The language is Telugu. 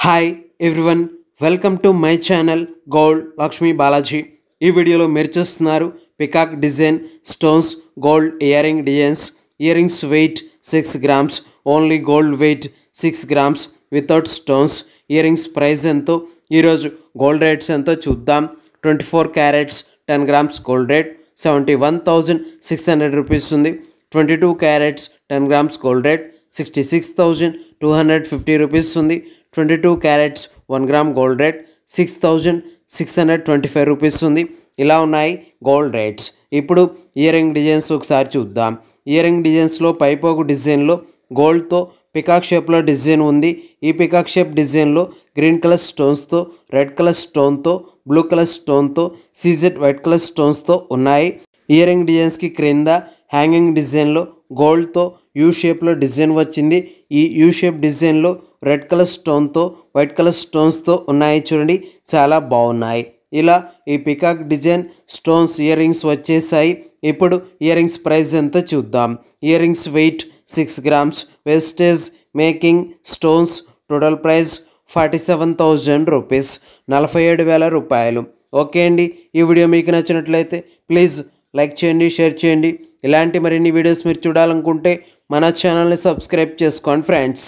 Hi everyone, welcome to my channel gold Lakshmi Balaji. ఈ వీడియోలో మీరు చూస్తున్నారు peacock design stones gold earring designs. Earrings weight 6 grams, only gold weight 6 grams without stones. Earrings price ఎంతో, ఈరోజు గోల్డ్ రేట్స్ ఎంతో చూద్దాం. 24 carats 10 grams gold rate 71,600 rupees ఉంది. 22 carats 10 grams gold rate 66,250 rupees ఉంది. 22 carats 1 gram gold rate 6,625 rupees ఉంది. ఇలా ఉన్నాయి గోల్డ్ రేట్స్. ఇప్పుడు ఇయరింగ్ డిజైన్స్ ఒకసారి చూద్దాం. ఇయరింగ్ డిజైన్స్లో పైపోగు డిజైన్లో గోల్డ్తో పికాక్ షేప్లో డిజైన్ ఉంది. ఈ పికాక్ షేప్ డిజైన్లో గ్రీన్ కలర్ స్టోన్స్తో, రెడ్ కలర్ స్టోన్తో, బ్లూ కలర్ స్టోన్తో, సీజెడ్ వైట్ కలర్ స్టోన్స్తో ఉన్నాయి. ఇయరింగ్ డిజైన్స్కి క్రింద హ్యాంగింగ్ డిజైన్లో గోల్డ్తో యూ షేప్లో డిజైన్ వచ్చింది. ఈ యూ షేప్ డిజైన్లో రెడ్ కలర్ స్టోన్తో, వైట్ కలర్ స్టోన్స్తో ఉన్నాయి. చూడండి, చాలా బాగున్నాయి. ఇలా ఈ peacock design stones earrings వచ్చేసాయి. ఇప్పుడు ఇయర్ రింగ్స్ ప్రైస్ ఎంత చూద్దాం. Earrings weight 6 grams, wastage making stones, total price 47,000 rupees, 47,000 రూపాయలు. ఓకే అండి, ఈ వీడియో మీకు నచ్చినట్లయితే ప్లీజ్ లైక్ చేయండి, షేర్ చేయండి. ఇలాంటి మరిన్ని వీడియోస్ మీరు చూడాలనుకుంటే మన ఛానల్ని సబ్స్క్రైబ్ చేసుకోండి ఫ్రెండ్స్.